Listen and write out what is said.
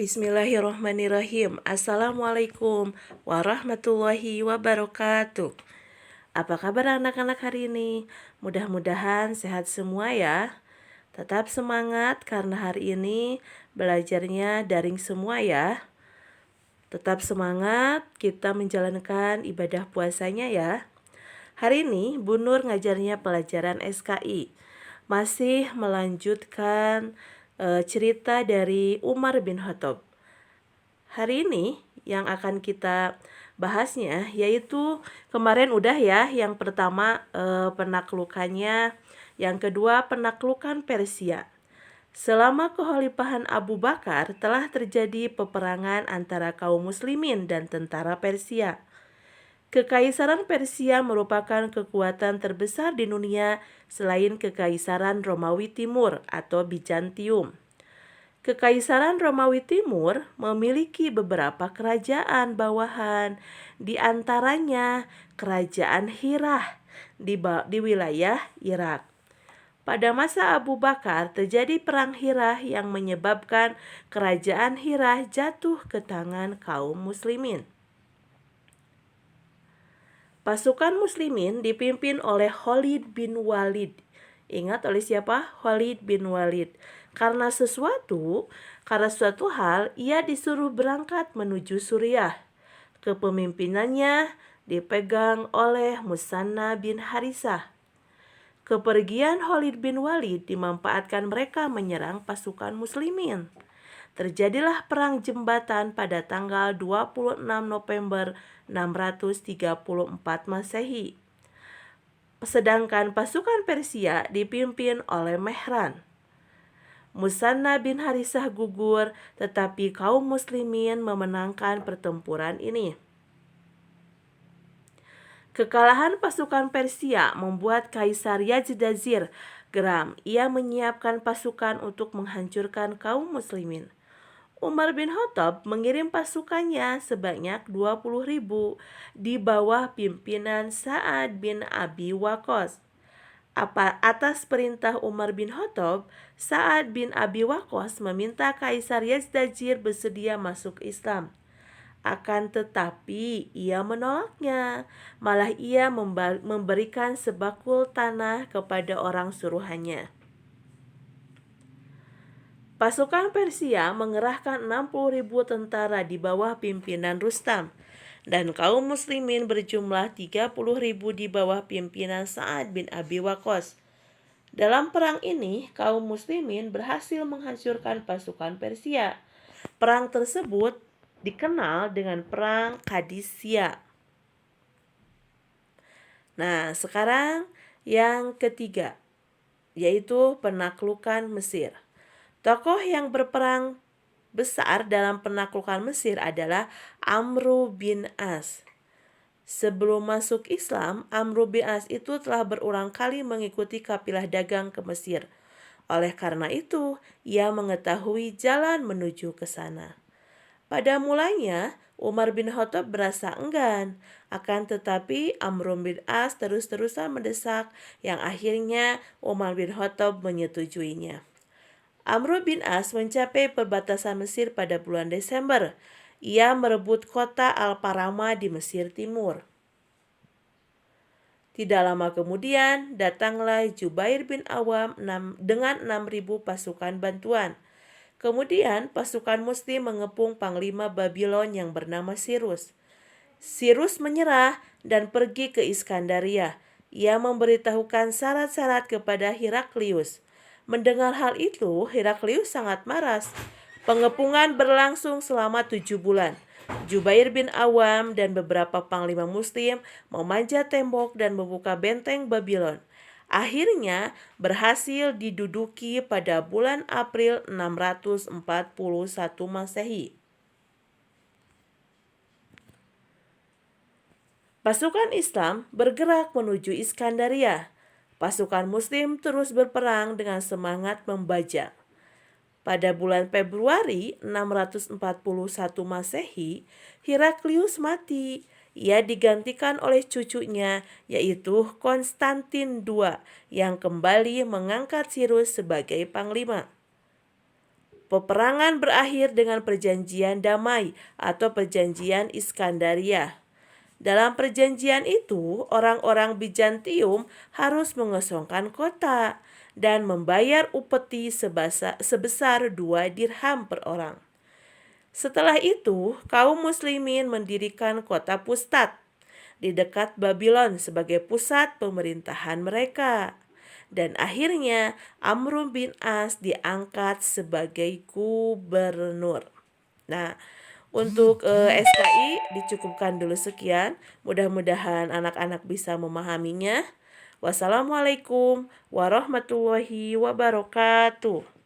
Bismillahirrahmanirrahim. Assalamualaikum warahmatullahi wabarakatuh. Apa kabar anak-anak hari ini? Mudah-mudahan sehat semua ya. Tetap semangat karena hari ini belajarnya daring semua ya. Tetap semangat kita menjalankan ibadah puasanya ya. Hari ini Bu Nur ngajarnya pelajaran SKI. Masih melanjutkan cerita dari Umar bin Khattab. Hari ini yang akan kita bahasnya yaitu kemarin udah ya, yang pertama penaklukannya, yang kedua penaklukan Persia. Selama kekhalifahan Abu Bakar telah terjadi peperangan antara kaum muslimin dan tentara Persia. Kekaisaran Persia merupakan kekuatan terbesar di dunia selain Kekaisaran Romawi Timur atau Bizantium. Kekaisaran Romawi Timur memiliki beberapa kerajaan bawahan, di antaranya Kerajaan Hirah di wilayah Irak. Pada masa Abu Bakar terjadi perang Hirah yang menyebabkan Kerajaan Hirah jatuh ke tangan kaum muslimin. Pasukan muslimin dipimpin oleh Khalid bin Walid. Ingat oleh siapa? Khalid bin Walid. Karena suatu hal ia disuruh berangkat menuju Suriah. Kepemimpinannya dipegang oleh Musanna bin Harisah. Kepergian Khalid bin Walid dimanfaatkan mereka menyerang pasukan muslimin. Terjadilah perang jembatan pada tanggal 26 November 634 Masehi. Sedangkan pasukan Persia dipimpin oleh Mehran. Musanna bin Harisah gugur, tetapi kaum muslimin memenangkan pertempuran ini. Kekalahan pasukan Persia membuat Kaisar Yazdazir geram. Ia menyiapkan pasukan untuk menghancurkan kaum muslimin. Umar bin Khattab mengirim pasukannya sebanyak 20.000 di bawah pimpinan Sa'ad bin Abi Waqqas. Atas perintah Umar bin Khattab, Sa'ad bin Abi Waqqas meminta Kaisar Yazdazir bersedia masuk Islam. Akan tetapi ia menolaknya. Malah ia memberikan sebakul tanah kepada orang suruhannya. Pasukan Persia mengerahkan 60.000 tentara di bawah pimpinan Rustam, dan kaum muslimin berjumlah 30.000 di bawah pimpinan Sa'ad bin Abi Waqqas. Dalam perang ini, kaum muslimin berhasil menghancurkan pasukan Persia. Perang tersebut dikenal dengan Perang Qadisiyah. Nah, sekarang yang ketiga, yaitu penaklukan Mesir. Tokoh yang berperang besar dalam penaklukan Mesir adalah Amru bin As. Sebelum masuk Islam, Amru bin As itu telah berulang kali mengikuti kafilah dagang ke Mesir. Oleh karena itu, ia mengetahui jalan menuju ke sana. Pada mulanya, Umar bin Khattab berasa enggan, akan tetapi Amru bin As terus-terusan mendesak, yang akhirnya Umar bin Khattab menyetujuinya. Amru bin As mencapai perbatasan Mesir pada bulan Desember. Ia merebut kota Al-Parama di Mesir Timur. Tidak lama kemudian, datanglah Jubair bin Awam dengan 6.000 pasukan bantuan. Kemudian pasukan muslim mengepung panglima Babylon yang bernama Sirus. Sirus menyerah dan pergi ke Iskandaria. Ia memberitahukan syarat-syarat kepada Heraklius. Mendengar hal itu, Heraklius sangat marah. Pengepungan berlangsung selama 7 bulan. Jubair bin Awam dan beberapa panglima muslim memanjat tembok dan membuka benteng Babylon. Akhirnya berhasil diduduki pada bulan April 641 Masehi. Pasukan Islam bergerak menuju Iskandaria. Pasukan muslim terus berperang dengan semangat membajak. Pada bulan Februari 641 Masehi, Heraklius mati. Ia digantikan oleh cucunya, yaitu Konstantin II, yang kembali mengangkat Sirus sebagai panglima. Peperangan berakhir dengan perjanjian damai atau perjanjian Iskandaria. Dalam perjanjian itu, orang-orang Bizantium harus mengosongkan kota dan membayar upeti sebesar 2 dirham per orang. Setelah itu, kaum muslimin mendirikan kota Pustat di dekat Babylon sebagai pusat pemerintahan mereka. Dan akhirnya Amr bin As diangkat sebagai gubernur. Nah, untuk SKI dicukupkan dulu sekian. Mudah-mudahan anak-anak bisa memahaminya. Wassalamualaikum warahmatullahi wabarakatuh.